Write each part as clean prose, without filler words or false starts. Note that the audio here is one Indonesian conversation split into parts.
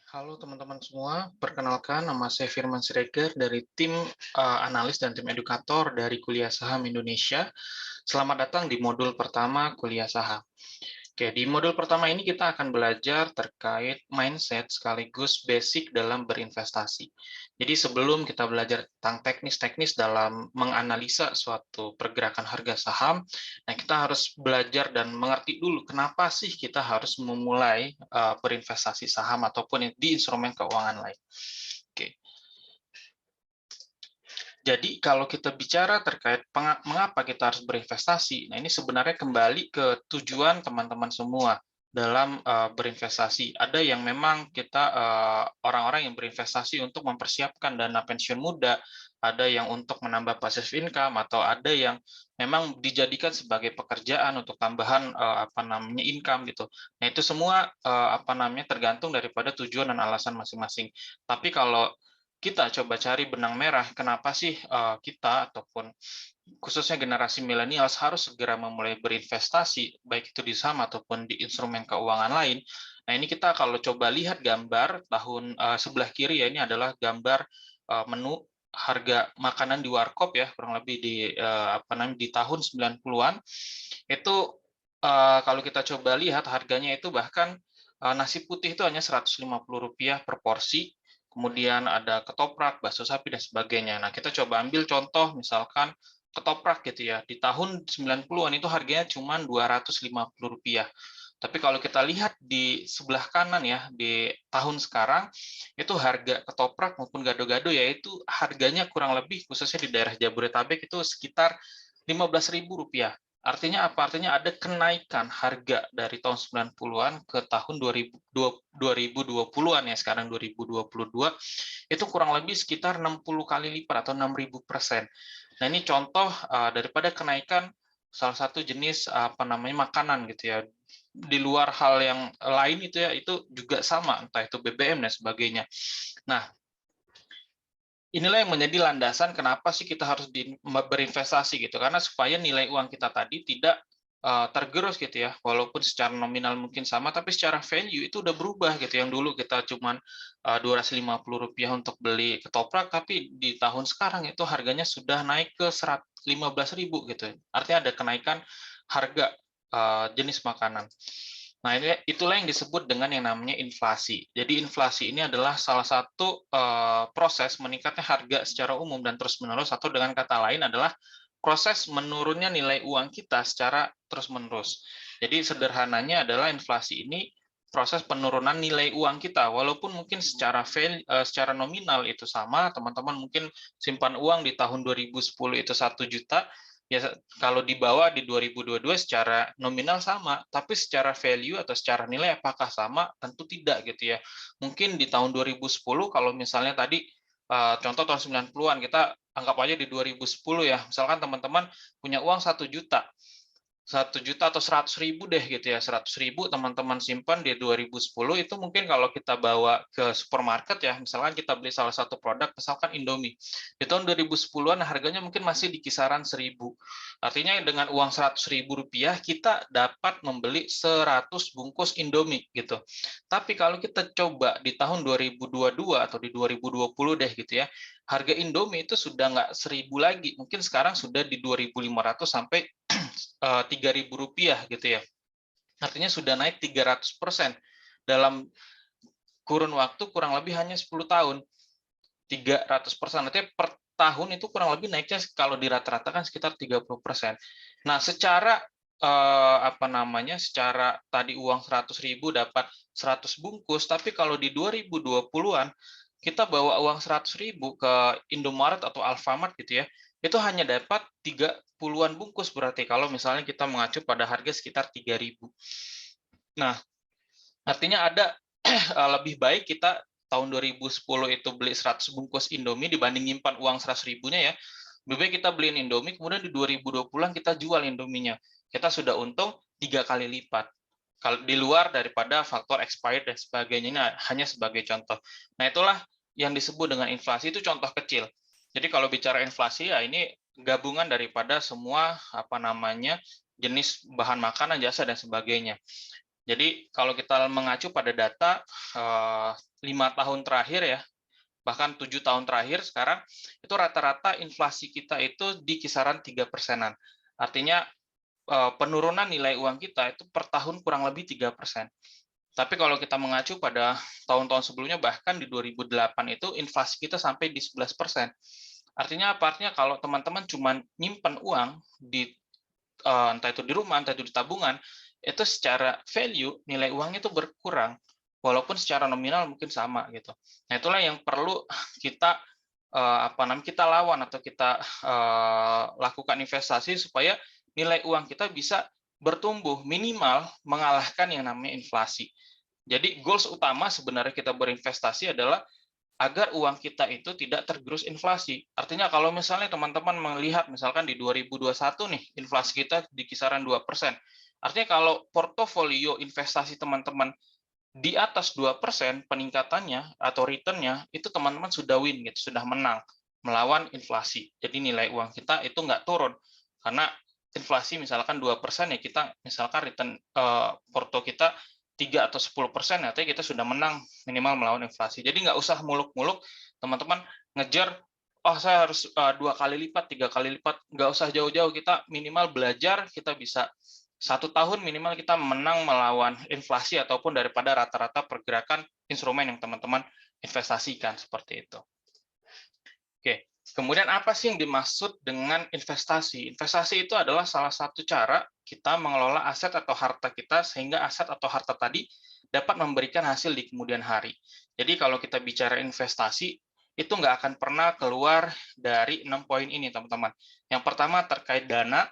Halo teman-teman semua, perkenalkan nama saya Firman Siregar dari tim analis dan tim edukator dari Kuliah Saham Indonesia. Selamat datang di modul pertama Kuliah Saham. Oke, di modul pertama ini kita akan belajar terkait mindset sekaligus basic dalam berinvestasi. Jadi sebelum kita belajar tentang teknis-teknis dalam menganalisa suatu pergerakan harga saham, nah kita harus belajar dan mengerti dulu kenapa sih kita harus memulai berinvestasi saham ataupun di instrumen keuangan lain. Oke. Jadi kalau kita bicara terkait mengapa kita harus berinvestasi, nah ini sebenarnya kembali ke tujuan teman-teman semua dalam berinvestasi. Ada yang memang kita orang-orang yang berinvestasi untuk mempersiapkan dana pensiun muda, ada yang untuk menambah passive income, atau ada yang memang dijadikan sebagai pekerjaan untuk tambahan income gitu. Nah itu semua tergantung daripada tujuan dan alasan masing-masing. Tapi kalau kita coba cari benang merah, kenapa sih kita ataupun khususnya generasi milenial harus segera memulai berinvestasi, baik itu di saham ataupun di instrumen keuangan lain. Nah ini kita kalau coba lihat gambar tahun sebelah kiri ya, ini adalah gambar menu harga makanan di warkop ya, kurang lebih di tahun 90-an. Itu kalau kita coba lihat harganya itu bahkan nasi putih itu hanya Rp150 per porsi. Kemudian ada ketoprak, bakso sapi, dan sebagainya. Nah, kita coba ambil contoh, misalkan ketoprak gitu ya. Di tahun 90-an itu harganya cuma Rp250. Tapi kalau kita lihat di sebelah kanan ya, di tahun sekarang, itu harga ketoprak maupun gado-gado yaitu harganya kurang lebih, khususnya di daerah Jabodetabek, itu sekitar Rp15.000. Artinya apa? Artinya ada kenaikan harga dari tahun 90-an ke tahun 2020-an ya, sekarang 2022, itu kurang lebih sekitar 60 kali lipat atau 6.000%. Nah, ini contoh daripada kenaikan salah satu jenis makanan gitu ya. Di luar hal yang lain itu ya, itu juga sama, entah itu BBM dan sebagainya. Nah, inilah yang menjadi landasan kenapa sih kita harus berinvestasi gitu, karena supaya nilai uang kita tadi tidak tergerus gitu ya, walaupun secara nominal mungkin sama, tapi secara value itu udah berubah gitu. Yang dulu kita cuman Rp250 untuk beli ketoprak, tapi di tahun sekarang itu harganya sudah naik ke Rp15.000 gitu. Artinya ada kenaikan harga jenis makanan. Nah, itulah yang disebut dengan yang namanya inflasi. Jadi inflasi ini adalah salah satu proses meningkatnya harga secara umum dan terus-menerus, atau dengan kata lain adalah proses menurunnya nilai uang kita secara terus-menerus. Jadi sederhananya adalah inflasi ini proses penurunan nilai uang kita, walaupun mungkin secara nominal itu sama, teman-teman mungkin simpan uang di tahun 2010 itu 1 juta, ya kalau dibawa di 2022 secara nominal sama, tapi secara value atau secara nilai apakah sama? Tentu tidak gitu ya. Mungkin di tahun 2010 kalau misalnya tadi contoh tahun 90-an, kita anggap aja di 2010 ya, misalkan teman-teman punya uang 1 juta, 1 juta atau 100.000 deh gitu ya, 100.000 teman-teman simpan di 2010, itu mungkin kalau kita bawa ke supermarket ya, misalkan kita beli salah satu produk, misalkan Indomie, di tahun 2010-an harganya mungkin masih di kisaran 1.000. Artinya dengan uang Rp100.000 kita dapat membeli 100 bungkus Indomie gitu. Tapi kalau kita coba di tahun 2022 atau di 2020 deh gitu ya, harga Indomie itu sudah nggak 1.000 lagi, mungkin sekarang sudah di 2.500 sampai Rp3.000 gitu ya. Artinya sudah naik 300% dalam kurun waktu kurang lebih hanya 10 tahun. 300%, artinya per tahun itu kurang lebih naiknya kalau dirata-ratakan sekitar 30%. Nah, secara secara tadi uang 100.000 dapat 100 bungkus, tapi kalau di 2020-an kita bawa uang 100.000 ke Indomaret atau Alfamart gitu ya, itu hanya dapat 30-an bungkus, berarti kalau misalnya kita mengacu pada harga sekitar 3.000. Nah, artinya ada lebih baik kita tahun 2010 itu beli 100 bungkus Indomie dibanding nyimpan uang 100.000-nya ya. Lebih baik kita beliin Indomie, kemudian di 2020-an kita jual Indominya. Kita sudah untung 3 kali lipat. Kalau di luar daripada faktor expired dan sebagainya, ini hanya sebagai contoh. Nah, itulah yang disebut dengan inflasi, itu contoh kecil. Jadi kalau bicara inflasi ya ini gabungan daripada semua jenis bahan makanan, jasa dan sebagainya. Jadi kalau kita mengacu pada data 5 tahun terakhir ya, bahkan 7 tahun terakhir sekarang, itu rata-rata inflasi kita itu di kisaran 3%-an. Artinya penurunan nilai uang kita itu per tahun kurang lebih 3%. Tapi kalau kita mengacu pada tahun-tahun sebelumnya, bahkan di 2008 itu inflasi kita sampai di 11%. Artinya apa? Artinya kalau teman-teman cuma nyimpen uang di entah itu di rumah, entah itu di tabungan, itu secara value nilai uangnya itu berkurang, walaupun secara nominal mungkin sama gitu. Nah itulah yang perlu kita kita lawan atau kita lakukan investasi supaya nilai uang kita bisa bertumbuh minimal mengalahkan yang namanya inflasi. Jadi goals utama sebenarnya kita berinvestasi adalah agar uang kita itu tidak tergerus inflasi. Artinya kalau misalnya teman-teman melihat misalkan di 2021 nih inflasi kita di kisaran 2%. Artinya kalau portofolio investasi teman-teman di atas 2% peningkatannya atau return-nya itu teman-teman sudah win gitu, sudah menang melawan inflasi. Jadi nilai uang kita itu nggak turun karena inflasi misalkan 2% ya kita misalkan return porto kita 3 atau 10%, artinya kita sudah menang minimal melawan inflasi. Jadi nggak usah muluk-muluk teman-teman ngejar, oh saya harus 2 kali lipat, 3 kali lipat, nggak usah jauh-jauh, kita minimal belajar, kita bisa 1 tahun minimal kita menang melawan inflasi ataupun daripada rata-rata pergerakan instrumen yang teman-teman investasikan, seperti itu. Oke, kemudian apa sih yang dimaksud dengan investasi? Investasi itu adalah salah satu cara kita mengelola aset atau harta kita sehingga aset atau harta tadi dapat memberikan hasil di kemudian hari. Jadi kalau kita bicara investasi, itu nggak akan pernah keluar dari 6 poin ini, teman-teman. Yang pertama terkait dana,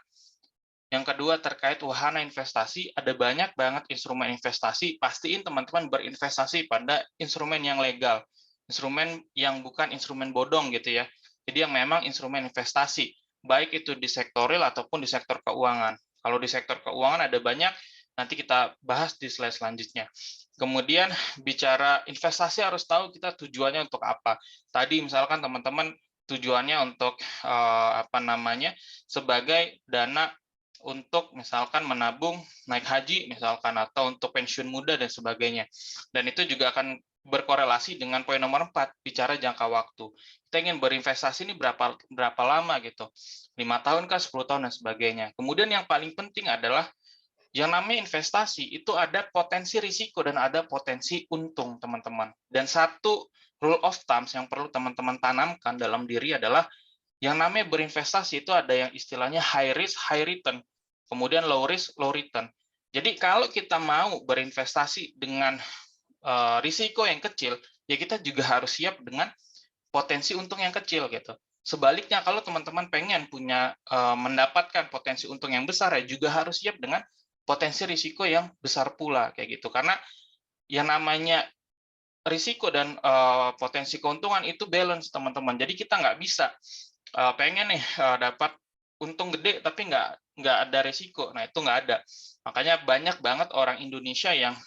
yang kedua terkait wahana investasi, ada banyak banget instrumen investasi, pastiin teman-teman berinvestasi pada instrumen yang legal, instrumen yang bukan instrumen bodong gitu ya. Jadi yang memang instrumen investasi, baik itu di sektor real ataupun di sektor keuangan. Kalau di sektor keuangan ada banyak, nanti kita bahas di slide selanjutnya. Kemudian bicara investasi harus tahu kita tujuannya untuk apa. Tadi misalkan teman-teman tujuannya untuk sebagai dana untuk misalkan menabung naik haji misalkan atau untuk pensiun muda dan sebagainya. Dan itu juga akan berkorelasi dengan poin nomor 4, bicara jangka waktu. Kita ingin berinvestasi ini berapa lama gitu. 5 tahun kah, 10 tahun dan sebagainya. Kemudian yang paling penting adalah yang namanya investasi itu ada potensi risiko dan ada potensi untung, teman-teman. Dan satu rule of thumb yang perlu teman-teman tanamkan dalam diri adalah yang namanya berinvestasi itu ada yang istilahnya high risk, high return. Kemudian low risk, low return. Jadi kalau kita mau berinvestasi dengan risiko yang kecil, ya kita juga harus siap dengan potensi untung yang kecil gitu. Sebaliknya kalau teman-teman pengen punya mendapatkan potensi untung yang besar, ya juga harus siap dengan potensi risiko yang besar pula kayak gitu. Karena yang namanya risiko dan potensi keuntungan itu balance, teman-teman. Jadi kita nggak bisa pengen nih dapat untung gede tapi nggak ada risiko. Nah itu nggak ada. Makanya banyak banget orang Indonesia yang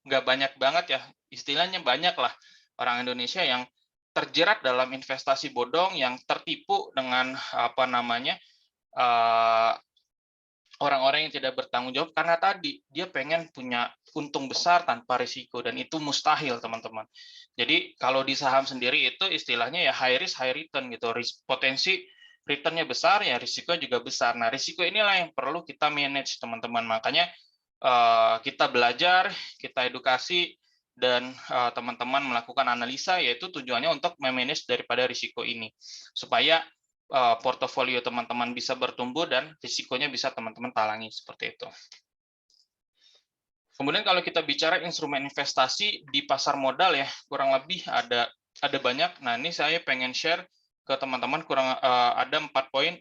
nggak banyak banget ya, istilahnya banyak lah orang Indonesia yang terjerat dalam investasi bodong, yang tertipu dengan orang-orang yang tidak bertanggung jawab karena tadi dia pengen punya untung besar tanpa risiko, dan itu mustahil, teman-teman. Jadi kalau di saham sendiri itu istilahnya ya high risk high return gitu. Potensi returnnya besar ya risiko juga besar. Nah risiko inilah yang perlu kita manage, teman-teman. Makanya kita belajar, kita edukasi, dan teman-teman melakukan analisa, yaitu tujuannya untuk memanage daripada risiko ini supaya portofolio teman-teman bisa bertumbuh dan risikonya bisa teman-teman talangi, seperti itu. Kemudian kalau kita bicara instrumen investasi di pasar modal ya, kurang lebih ada banyak. Nah, ini saya pengen share ke teman-teman ada 4 poin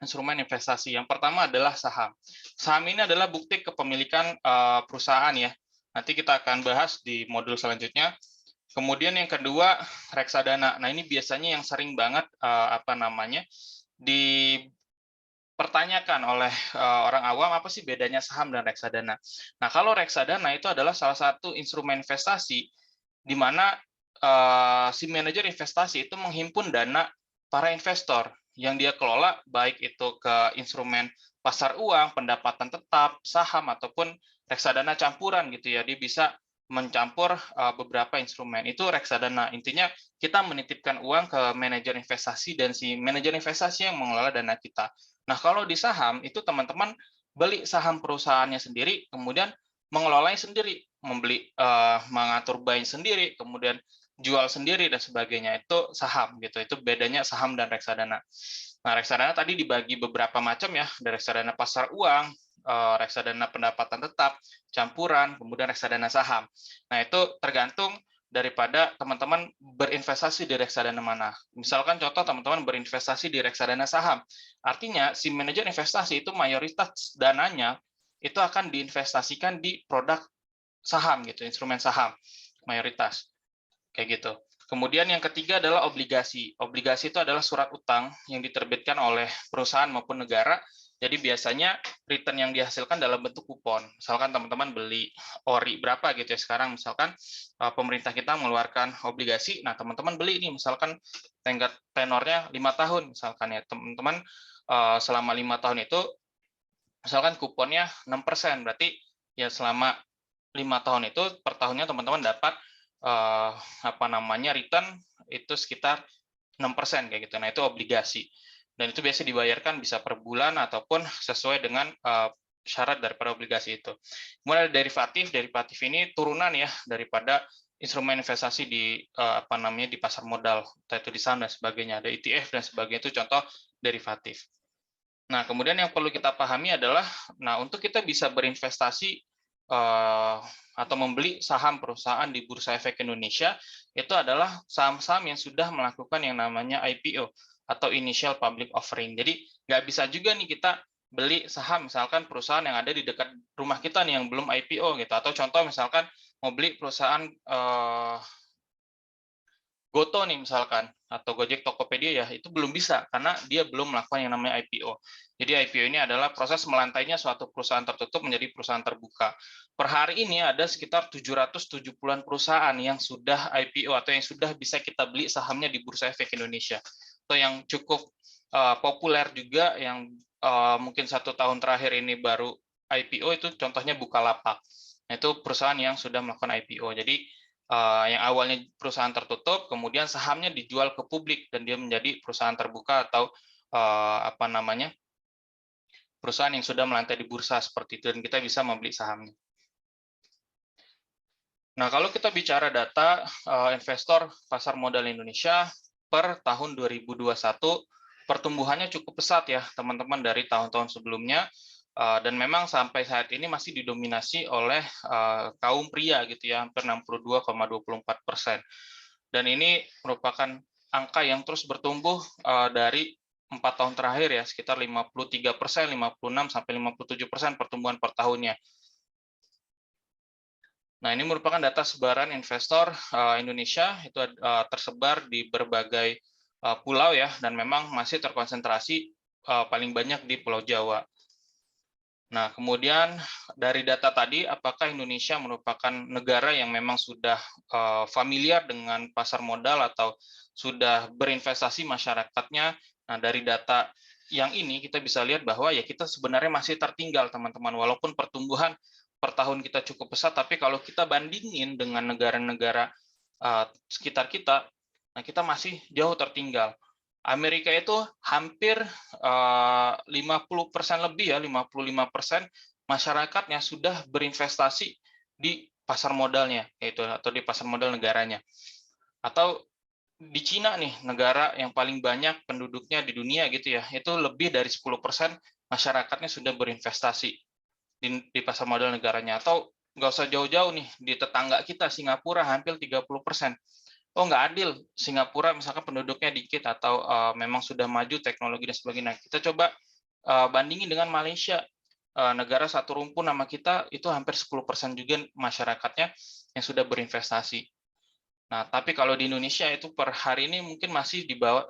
instrumen investasi. Yang pertama adalah saham. Saham ini adalah bukti kepemilikan perusahaan ya. Nanti kita akan bahas di modul selanjutnya. Kemudian yang kedua, reksadana. Nah, ini biasanya yang sering banget dipertanyakan oleh orang awam, apa sih bedanya saham dan reksadana. Nah, kalau reksadana itu adalah salah satu instrumen investasi di mana si manajer investasi itu menghimpun dana para investor yang dia kelola, baik itu ke instrumen pasar uang, pendapatan tetap, saham, ataupun reksadana campuran gitu ya. Dia bisa mencampur beberapa instrumen. Itu reksadana. Intinya kita menitipkan uang ke manajer investasi dan si manajer investasi yang mengelola dana kita. Nah, kalau di saham itu teman-teman beli saham perusahaannya sendiri, kemudian mengelolanya sendiri, mengatur buy sendiri, kemudian jual sendiri dan sebagainya. Itu saham gitu. Itu bedanya saham dan reksadana. Nah, reksadana tadi dibagi beberapa macam ya, ada reksadana pasar uang, reksadana pendapatan tetap, campuran, kemudian reksadana saham. Nah, itu tergantung daripada teman-teman berinvestasi di reksadana mana. Misalkan contoh teman-teman berinvestasi di reksadana saham. Artinya si manajer investasi itu mayoritas dananya itu akan diinvestasikan di produk saham gitu, instrumen saham mayoritas. Kayak gitu. Kemudian yang ketiga adalah obligasi. Obligasi itu adalah surat utang yang diterbitkan oleh perusahaan maupun negara. Jadi biasanya return yang dihasilkan dalam bentuk kupon. Misalkan teman-teman beli ori berapa gitu ya sekarang, misalkan pemerintah kita mengeluarkan obligasi, nah teman-teman beli ini misalkan tenornya 5 tahun misalkan ya, teman-teman selama 5 tahun itu misalkan kuponnya 6%, berarti ya selama 5 tahun itu per tahunnya teman-teman dapat return itu sekitar 6% kayak gitu. Nah, itu obligasi. Dan itu biasa dibayarkan bisa per bulan ataupun sesuai dengan syarat daripada obligasi itu. Kemudian ada derivatif. Derivatif ini turunan ya daripada instrumen investasi di di pasar modal, entah itu di saham dan sebagainya. Ada ETF dan sebagainya, itu contoh derivatif. Nah, kemudian yang perlu kita pahami adalah, nah untuk kita bisa berinvestasi atau membeli saham perusahaan di Bursa Efek Indonesia, itu adalah saham-saham yang sudah melakukan yang namanya IPO atau Initial Public Offering. Jadi nggak bisa juga nih kita beli saham misalkan perusahaan yang ada di dekat rumah kita nih yang belum IPO gitu. Atau contoh misalkan mau beli perusahaan Goto nih misalkan, atau Gojek Tokopedia ya, itu belum bisa karena dia belum melakukan yang namanya IPO. Jadi IPO ini adalah proses melantainya suatu perusahaan tertutup menjadi perusahaan terbuka. Per hari ini ada sekitar 770-an perusahaan yang sudah IPO atau yang sudah bisa kita beli sahamnya di Bursa Efek Indonesia. Atau yang cukup populer juga yang mungkin 1 tahun terakhir ini baru IPO itu contohnya Bukalapak. Nah, itu perusahaan yang sudah melakukan IPO. Jadi yang awalnya perusahaan tertutup, kemudian sahamnya dijual ke publik dan dia menjadi perusahaan terbuka atau perusahaan yang sudah melantai di bursa seperti itu dan kita bisa membeli sahamnya. Nah, kalau kita bicara data investor pasar modal Indonesia per tahun 2021, pertumbuhannya cukup pesat ya teman-teman dari tahun-tahun sebelumnya. Dan memang sampai saat ini masih didominasi oleh kaum pria gitu ya, hampir 62,24%. Dan ini merupakan angka yang terus bertumbuh dari 4 tahun terakhir ya, sekitar 53%, 56 sampai 57% pertumbuhan per tahunnya. Nah, ini merupakan data sebaran investor Indonesia, itu tersebar di berbagai pulau ya, dan memang masih terkonsentrasi paling banyak di Pulau Jawa. Nah, kemudian dari data tadi, apakah Indonesia merupakan negara yang memang sudah familiar dengan pasar modal atau sudah berinvestasi masyarakatnya? Nah, dari data yang ini kita bisa lihat bahwa ya kita sebenarnya masih tertinggal, teman-teman. Walaupun pertumbuhan per tahun kita cukup pesat, tapi kalau kita bandingin dengan negara-negara sekitar kita, nah kita masih jauh tertinggal. Amerika itu hampir 50% lebih ya, 55% masyarakatnya sudah berinvestasi di pasar modalnya, yaitu atau di pasar modal negaranya. Atau di Cina nih, negara yang paling banyak penduduknya di dunia gitu ya, itu lebih dari 10% masyarakatnya sudah berinvestasi di pasar modal negaranya. Atau nggak usah jauh-jauh nih, di tetangga kita Singapura hampir 30%. Oh, nggak adil, Singapura misalkan penduduknya dikit atau memang sudah maju teknologi dan sebagainya. Kita coba bandingin dengan Malaysia, negara satu rumpun nama kita itu hampir 10% juga masyarakatnya yang sudah berinvestasi. Nah, tapi kalau di Indonesia itu per hari ini mungkin masih di bawah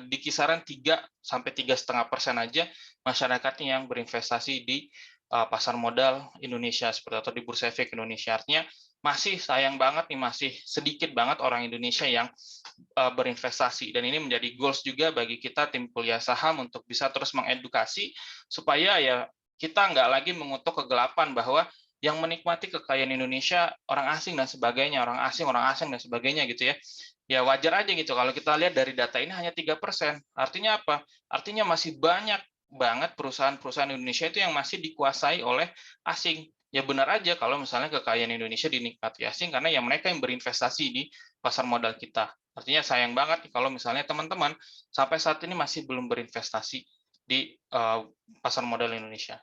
di kisaran 3 sampai 3,5% aja masyarakatnya yang berinvestasi di pasar modal Indonesia seperti atau di Bursa Efek Indonesia. Artinya masih sayang banget nih, masih sedikit banget orang Indonesia yang berinvestasi, dan ini menjadi goals juga bagi kita tim kuliah saham untuk bisa terus mengedukasi supaya ya kita nggak lagi mengutuk kegelapan bahwa yang menikmati kekayaan Indonesia orang asing dan sebagainya, orang asing dan sebagainya gitu ya. Ya wajar aja gitu kalau kita lihat dari data ini hanya 3%. Artinya apa? Artinya masih banyak banget perusahaan-perusahaan Indonesia itu yang masih dikuasai oleh asing. Ya benar aja kalau misalnya kekayaan Indonesia dinikmati asing karena ya mereka yang berinvestasi di pasar modal kita. Artinya sayang banget kalau misalnya teman-teman sampai saat ini masih belum berinvestasi di pasar modal Indonesia.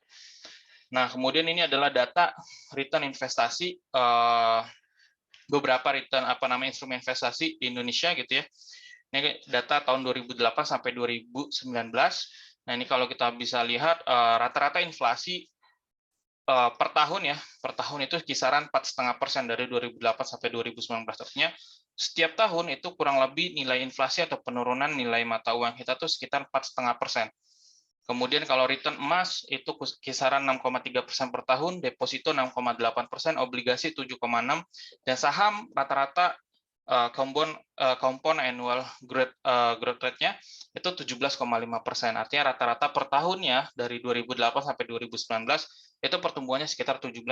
Nah, kemudian ini adalah data return investasi beberapa return instrumen investasi di Indonesia gitu ya. Ini data tahun 2008 sampai 2019. Nah, ini kalau kita bisa lihat rata-rata inflasi per tahun ya, per tahun itu kisaran 4,5% dari 2008 sampai 2019. Artinya setiap tahun itu kurang lebih nilai inflasi atau penurunan nilai mata uang kita tuh sekitar 4,5%. Kemudian kalau return emas itu kisaran 6,3% per tahun, deposito 6,8%, obligasi 7,6%, dan saham rata-rata compound annual growth rate-nya itu 17,5%. Artinya rata-rata per tahunnya dari 2008 sampai 2019 itu pertumbuhannya sekitar 17,5%.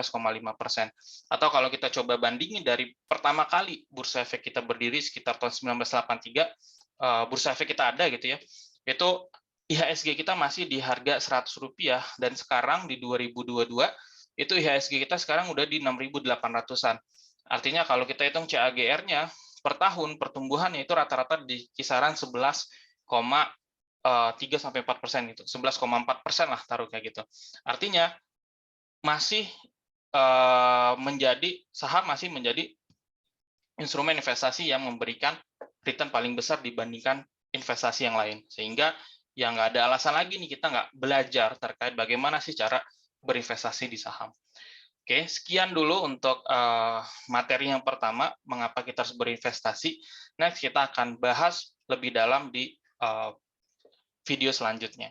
Atau kalau kita coba bandingin dari pertama kali Bursa Efek kita berdiri sekitar tahun 1983, Bursa Efek kita ada gitu ya, itu IHSG kita masih di harga Rp100 dan sekarang di 2022 itu IHSG kita sekarang udah di 6.800-an. Artinya kalau kita hitung CAGR-nya per tahun pertumbuhannya itu rata-rata di kisaran 11,3 sampai 4% gitu. 11,4% lah taruh kayak gitu. Artinya masih saham masih menjadi instrumen investasi yang memberikan return paling besar dibandingkan investasi yang lain. Sehingga ya nggak ada alasan lagi nih kita nggak belajar terkait bagaimana sih cara berinvestasi di saham. Oke, sekian dulu untuk materi yang pertama, mengapa kita harus berinvestasi. Next, kita akan bahas lebih dalam di video selanjutnya.